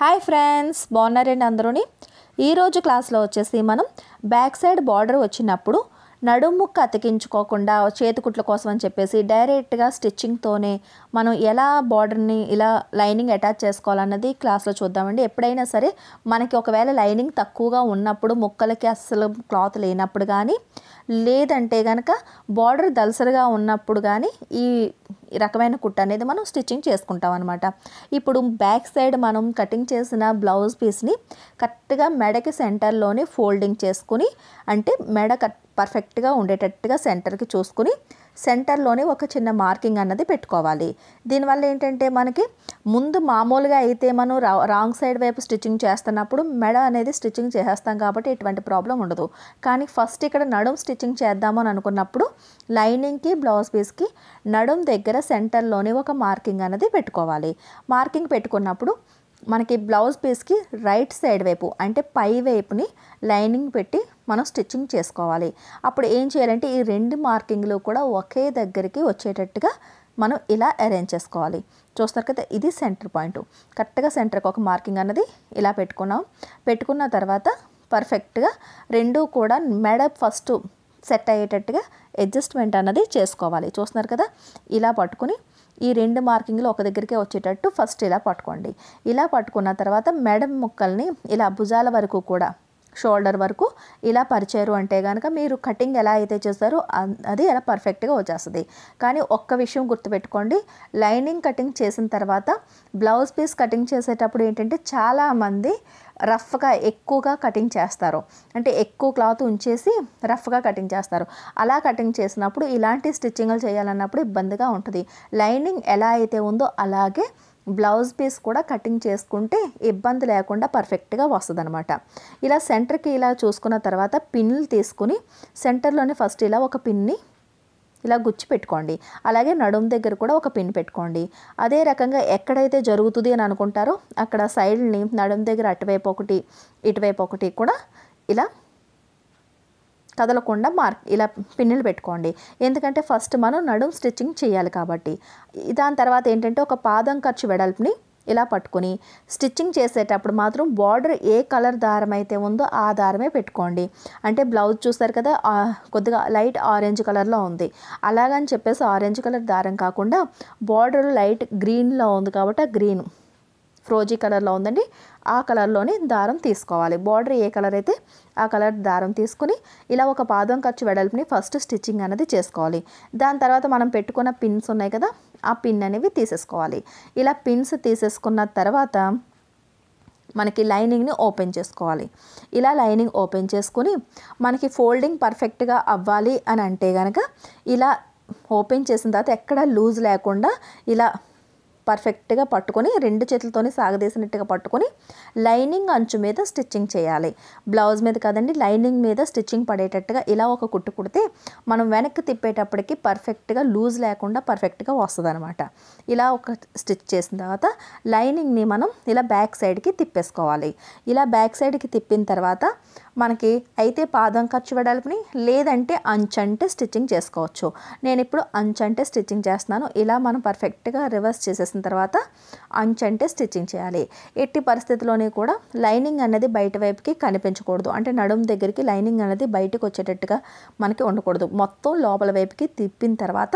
Hi friends, బాగున్నారండి అందరూని. ఈరోజు క్లాస్లో వచ్చేసి మనం బ్యాక్ సైడ్ బార్డర్ వచ్చినప్పుడు నడుము అతికించుకోకుండా చేతికుట్ల కోసం అని చెప్పేసి డైరెక్ట్గా స్టిచ్చింగ్తోనే మనం ఎలా బార్డర్ని ఇలా లైనింగ్ అటాచ్ చేసుకోవాలన్నది క్లాస్లో చూద్దామండి. ఎప్పుడైనా సరే మనకి ఒకవేళ లైనింగ్ తక్కువగా ఉన్నప్పుడు, ముక్కలకి అస్సలు క్లాత్ లేనప్పుడు కానీ, లేదంటే కనుక బార్డర్ దలసరిగా ఉన్నప్పుడు కానీ ఈ రకమైన కుట్ట అనేది మనం స్టిచ్చింగ్ చేసుకుంటాం అనమాట. ఇప్పుడు బ్యాక్ సైడ్ మనం కటింగ్ చేసిన బ్లౌజ్ పీస్ని కరెక్ట్గా మెడకి సెంటర్లోనే ఫోల్డింగ్ చేసుకుని, అంటే మెడ పర్ఫెక్ట్గా ఉండేటట్టుగా సెంటర్కి చూసుకుని సెంటర్లోనే ఒక చిన్న మార్కింగ్ అన్నది పెట్టుకోవాలి. దీనివల్ల ఏంటంటే మనకి ముందు మామూలుగా అయితే మనం రాంగ్ సైడ్ వైపు స్టిచ్చింగ్ చేస్తున్నప్పుడు మెడ అనేది స్టిచ్చింగ్ చేసేస్తాం కాబట్టి ఎటువంటి ప్రాబ్లం ఉండదు. కానీ ఫస్ట్ ఇక్కడ నడుం స్టిచ్చింగ్ చేద్దామని అనుకున్నప్పుడు లైనింగ్కి బ్లౌజ్ పీస్కి నడుం దగ్గర సెంటర్లోనే ఒక మార్కింగ్ అన్నది పెట్టుకోవాలి. మార్కింగ్ పెట్టుకున్నప్పుడు మనకి బ్లౌజ్ పీస్కి రైట్ సైడ్ వైపు అంటే పై వైపుని లైనింగ్ పెట్టి మనం స్టిచ్చింగ్ చేసుకోవాలి. అప్పుడు ఏం చేయాలంటే ఈ రెండు మార్కింగ్లు కూడా ఒకే దగ్గరికి వచ్చేటట్టుగా మనం ఇలా అరేంజ్ చేసుకోవాలి. చూస్తారు కదా, ఇది సెంటర్ పాయింట్. కరెక్ట్గా సెంటర్కి ఒక మార్కింగ్ అన్నది ఇలా పెట్టుకున్న తర్వాత పర్ఫెక్ట్గా రెండు కూడా మెడ ఫస్ట్ సెట్ అయ్యేటట్టుగా అడ్జస్ట్మెంట్ అన్నది చేసుకోవాలి. చూస్తున్నారు కదా, ఇలా పట్టుకుని ఈ రెండు మార్కింగ్లు ఒక దగ్గరికి వచ్చేటట్టు ఫస్ట్ ఇలా పట్టుకోండి. ఇలా పట్టుకున్న తర్వాత మెడ ముక్కల్ని ఇలా భుజాల వరకు కూడా, షోల్డర్ వరకు ఇలా పరిచారు అంటే కనుక మీరు కటింగ్ ఎలా అయితే చేస్తారో అది ఎలా పర్ఫెక్ట్గా వచ్చేస్తుంది. కానీ ఒక్క విషయం గుర్తుపెట్టుకోండి, లైనింగ్ కటింగ్ చేసిన తర్వాత బ్లౌజ్ పీస్ కటింగ్ చేసేటప్పుడు ఏంటంటే చాలామంది రఫ్గా ఎక్కువగా కటింగ్ చేస్తారు. అంటే ఎక్కువ క్లాత్ ఉంచేసి రఫ్గా కటింగ్ చేస్తారు. అలా కటింగ్ చేసినప్పుడు ఇలాంటి స్టిచ్చింగ్లు చేయాలన్నప్పుడు ఇబ్బందిగా ఉంటుంది. లైనింగ్ ఎలా అయితే ఉందో అలాగే బ్లౌజ్ పీస్ కూడా కటింగ్ చేసుకుంటే ఇబ్బంది లేకుండా పర్ఫెక్ట్గా వస్తుంది అనమాట. ఇలా సెంటర్కి ఇలా చూసుకున్న తర్వాత పిన్లు తీసుకుని సెంటర్లోనే ఫస్ట్ ఇలా ఒక పిన్ని ఇలా గుచ్చి పెట్టుకోండి. అలాగే నడుము దగ్గర కూడా ఒక పిన్ పెట్టుకోండి. అదే రకంగా ఎక్కడైతే జరుగుతుంది అని అనుకుంటారో అక్కడ సైడ్ని నడుము దగ్గర అటువైపు ఒకటి, ఇటువైపు ఒకటి కూడా ఇలా కదలకుండా ఇలా పిన్నులు పెట్టుకోండి. ఎందుకంటే ఫస్ట్ మనం నడుం స్టిచ్చింగ్ చేయాలి కాబట్టి. దాని తర్వాత ఏంటంటే ఒక పాదం ఖర్చు వెడల్పుని ఇలా పట్టుకుని స్టిచ్చింగ్ చేసేటప్పుడు మాత్రం బార్డర్ ఏ కలర్ దారం అయితే ఉందో ఆ దారమే పెట్టుకోండి. అంటే బ్లౌజ్ చూస్తారు కదా, కొద్దిగా లైట్ ఆరెంజ్ కలర్లో ఉంది. అలాగని చెప్పేసి ఆరెంజ్ కలర్ దారం కాకుండా బార్డర్ లైట్ గ్రీన్లో ఉంది కాబట్టి ఆ గ్రీన్ ఫ్రోజీ కలర్లో ఉందండి, ఆ కలర్లోని దారం తీసుకోవాలి. బార్డర్ ఏ కలర్ అయితే ఆ కలర్ దారం తీసుకుని ఇలా ఒక పాదం ఖర్చు వెడల్పుని ఫస్ట్ స్టిచ్చింగ్ అనేది చేసుకోవాలి. దాని తర్వాత మనం పెట్టుకున్న పిన్స్ ఉన్నాయి కదా, ఆ పిన్ అనేవి తీసేసుకోవాలి. ఇలా పిన్స్ తీసేసుకున్న తర్వాత మనకి లైనింగ్ని ఓపెన్ చేసుకోవాలి. ఇలా లైనింగ్ ఓపెన్ చేసుకుని మనకి ఫోల్డింగ్ పర్ఫెక్ట్గా అవ్వాలి అని అంటే కనుక ఇలా ఓపెన్ చేసిన తర్వాత ఎక్కడ లూజ్ లేకుండా ఇలా పర్ఫెక్ట్గా పట్టుకొని రెండు చేతులతోనే సాగదీసినట్టుగా పట్టుకొని లైనింగ్ అంచు మీద స్టిచ్చింగ్ చేయాలి. బ్లౌజ్ మీద కాదండి, లైనింగ్ మీద స్టిచ్చింగ్ పడేటట్టుగా ఇలా ఒక కుట్టు కుడితే మనం వెనక్కి తిప్పేటప్పటికి పర్ఫెక్ట్గా లూజ్ లేకుండా పర్ఫెక్ట్గా వస్తుంది అనమాట. ఇలా ఒక స్టిచ్ చేసిన తర్వాత లైనింగ్ని మనం ఇలా బ్యాక్ సైడ్కి తిప్పేసుకోవాలి. ఇలా బ్యాక్ సైడ్కి తిప్పిన తర్వాత మనకి అయితే పాదం ఖర్చు వెడల్పుని, లేదంటే అంచంటే స్టిచ్చింగ్ చేసుకోవచ్చు. నేను ఇప్పుడు అంచంటే స్టిచ్చింగ్ చేస్తున్నాను. ఇలా మనం పర్ఫెక్ట్గా రివర్స్ చేసేసిన తర్వాత అంచంటే స్టిచ్చింగ్ చేయాలి. ఎట్టి పరిస్థితిలోనే కూడా లైనింగ్ అనేది బయట వైపుకి కనిపించకూడదు. అంటే నడుం దగ్గరికి లైనింగ్ అనేది బయటకు వచ్చేటట్టుగా మనకి ఉండకూడదు. మొత్తం లోపల వైపుకి తిప్పిన తర్వాత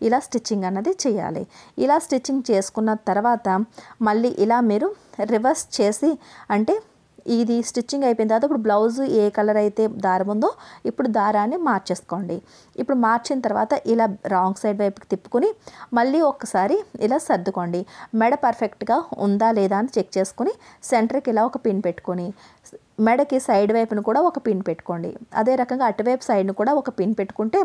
ఇలా స్టిచ్చింగ్ అన్నది చేయాలి. ఇలా స్టిచ్చింగ్ చేసుకున్న తర్వాత మళ్ళీ ఇలా మీరు రివర్స్ చేసి, అంటే ఇది స్టిచ్చింగ్ అయిపోయిన తర్వాత ఇప్పుడు బ్లౌజ్ ఏ కలర్ అయితే దారం ఉందో ఇప్పుడు దారాన్ని మార్చేసుకోండి. ఇప్పుడు మార్చిన తర్వాత ఇలా రాంగ్ సైడ్ వైపుకి తిప్పుకొని మళ్ళీ ఒక్కసారి ఇలా సర్దుకోండి. మెడ పర్ఫెక్ట్గా ఉందా లేదా అని చెక్ చేసుకుని సెంటర్కి ఇలా ఒక పిన్ పెట్టుకొని మెడకి సైడ్ వైపును కూడా ఒక పిన్ పెట్టుకోండి. అదే రకంగా అటువైపు సైడ్ను కూడా ఒక పిన్ పెట్టుకుంటే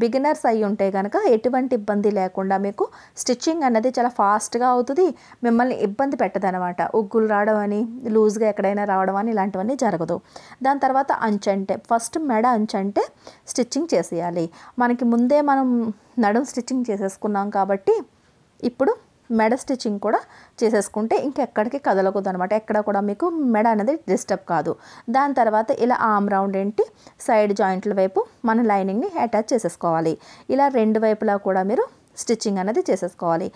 బిగినర్స్ అయి ఉంటే కనుక ఎటువంటి ఇబ్బంది లేకుండా మీకు స్టిచ్చింగ్ అన్నది చాలా ఫాస్ట్గా అవుతుంది. మిమ్మల్ని ఇబ్బంది పెట్టదనమాట. ఉగ్గులు రావడం అని, లూజ్గా ఎక్కడైనా రావడం అని ఇలాంటివన్నీ జరగదు. దాని తర్వాత అంచంటే ఫస్ట్ మెడ అంచంటే స్టిచ్చింగ్ చేసేయాలి. మనకి ముందే మనం నడుం స్టిచ్చింగ్ చేసేసుకున్నాం కాబట్టి ఇప్పుడు మెడ స్టిచ్చింగ్ కూడా చేసేసుకుంటే ఇంకెక్కడికి కదలకూడదు అనమాట. ఎక్కడ కూడా మీకు మెడ అనేది డిస్టర్బ్ కాదు. దాని తర్వాత ఇలా ఆర్మ్ రౌండ్ ఏంటి సైడ్ జాయింట్ల వైపు మన లైనింగ్ని అటాచ్ చేసేసుకోవాలి. ఇలా రెండు వైపులా కూడా మీరు స్టిచ్చింగ్ అనేది చేసేసుకోవాలి.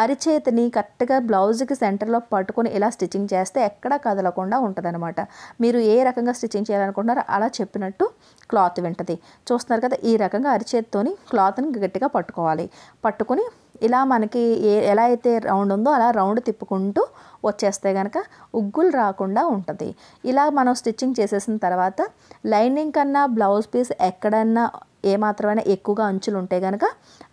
అరిచేతిని కరెక్ట్గా బ్లౌజ్కి సెంటర్లో పట్టుకొని ఇలా స్టిచ్చింగ్ చేస్తే ఎక్కడా కదలకుండా ఉంటుందన్నమాట. మీరు ఏ రకంగా స్టిచ్చింగ్ చేయాలనుకుంటున్నారో అలా చెప్పినట్టు క్లాత్ వింటది. చూస్తున్నారు కదా, ఈ రకంగా అరిచేతితోని క్లాత్ని గట్టిగా పట్టుకోవాలి. పట్టుకొని ఇలా మనకి ఎలా అయితే రౌండ్ ఉందో అలా రౌండ్ తిప్పుకుంటూ వచ్చేస్తే కనుక ఉగ్గులు రాకుండా ఉంటుంది. ఇలా మనం స్టిచ్చింగ్ చేసేసిన తర్వాత లైనింగ్ కన్నా బ్లౌజ్ పీస్ ఎక్కడన్నా ఏమాత్రమైనా ఎక్కువగా అంచులు ఉంటే కనుక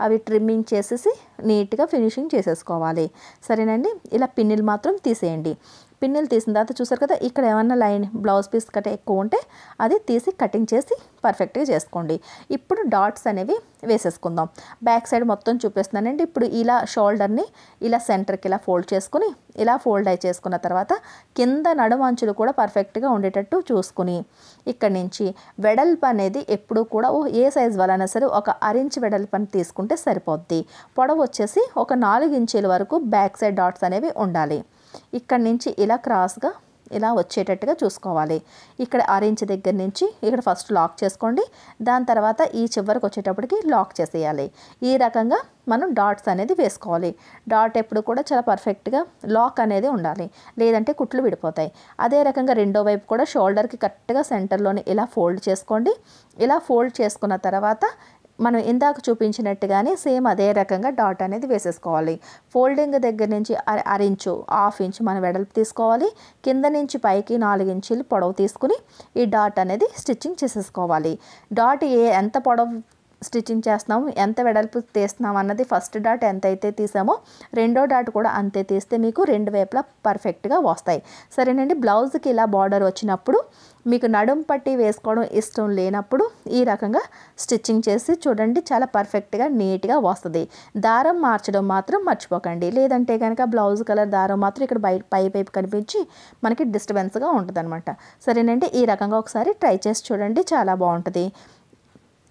అవి ట్రిమ్మింగ్ చేసేసి నీట్గా ఫినిషింగ్ చేసేసుకోవాలి. సరేనండి. ఇలా పిన్నులు మాత్రం తీసేయండి. పిన్నులు తీసిన తర్వాత చూసారు కదా, ఇక్కడ ఏమన్నా లైన్ బ్లౌజ్ పీస్ కట్ట ఎక్కువ ఉంటే అది తీసి కటింగ్ చేసి పర్ఫెక్ట్గా చేసుకోండి. ఇప్పుడు డాట్స్ అనేవి వేసేసుకుందాం. బ్యాక్ సైడ్ మొత్తం చూపిస్తున్నానండి. ఇప్పుడు ఇలా షోల్డర్ని ఇలా సెంటర్కి ఇలా ఫోల్డ్ చేసుకుని ఇలా ఫోల్డ్ అయి చేసుకున్న తర్వాత కింద నడుము అంచులు కూడా పర్ఫెక్ట్గా ఉండేటట్టు చూసుకుని ఇక్కడి నుంచి వెడల్పు అనేది ఎప్పుడు కూడా ఏ సైజ్ వాళ్ళైనా సరే ఒక 1 ఇంచ్ వెడల్పని తీసుకుంటే సరిపోద్ది. పొడవు వచ్చేసి ఒక 4 ఇంచుల వరకు బ్యాక్ సైడ్ డాట్స్ అనేవి ఉండాలి. ఇక్కడి నుంచి ఇలా క్రాస్గా ఇలా వచ్చేటట్టుగా చూసుకోవాలి. ఇక్కడ 6 ఇంచ్ దగ్గర నుంచి ఇక్కడ ఫస్ట్ లాక్ చేసుకోండి. దాని తర్వాత ఈ చివరికి వచ్చేటప్పటికి లాక్ చేసేయాలి. ఈ రకంగా మనం డాట్స్ అనేది వేసుకోవాలి. డాట్ ఎప్పుడు కూడా చాలా పర్ఫెక్ట్గా లాక్ అనేది ఉండాలి, లేదంటే కుట్లు విడిపోతాయి. అదే రకంగా రెండో వైపు కూడా షోల్డర్కి కరెక్ట్గా సెంటర్లోని ఇలా ఫోల్డ్ చేసుకోండి. ఇలా ఫోల్డ్ చేసుకున్న తర్వాత మనం ఇందాక చూపించినట్టుగానే సేమ్ అదే రకంగా డాట్ అనేది వేసేసుకోవాలి. ఫోల్డింగ్ దగ్గర నుంచి 1/2 ఇంచు 1/2 ఇంచు మనం వెడల్పు తీసుకోవాలి. కింద నుంచి పైకి 4 ఇంచులు పొడవు తీసుకుని ఈ డాట్ అనేది స్టిచ్చింగ్ చేసేసుకోవాలి. డాట్ ఎంత పొడవు స్టిచ్చింగ్ చేస్తున్నాము, ఎంత వెడల్పు తీస్తున్నాము అన్నది ఫస్ట్ డాట్ ఎంత అయితే తీసామో రెండో డాట్ కూడా అంతే తీస్తే మీకు రెండు వైపులా పర్ఫెక్ట్గా వస్తాయి. సరేనండి. బ్లౌజ్కి ఇలా బార్డర్ వచ్చినప్పుడు మీకు నడుం పట్టి వేసుకోవడం ఇష్టం లేనప్పుడు ఈ రకంగా స్టిచ్చింగ్ చేసి చూడండి, చాలా పర్ఫెక్ట్గా నీట్గా వస్తుంది. దారం మార్చడం మాత్రం మర్చిపోకండి, లేదంటే కనుక బ్లౌజ్ కలర్ దారం మాత్రం ఇక్కడ పై వైపు కనిపించి మనకి డిస్టర్బెన్స్గా ఉంటుంది అనమాట. సరేనండి. ఈ రకంగా ఒకసారి ట్రై చేసి చూడండి, చాలా బాగుంటుంది.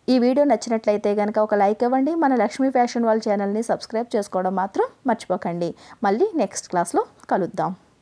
ఈ వీడియో నచ్చినట్లయితే కనుక ఒక లైక్ ఇవ్వండి. మన లక్ష్మీ ఫ్యాషన్ వాళ్ళ ఛానల్ని సబ్స్క్రైబ్ చేసుకోవడం మాత్రం మర్చిపోకండి. మళ్ళీ నెక్స్ట్ క్లాస్లో కలుద్దాం.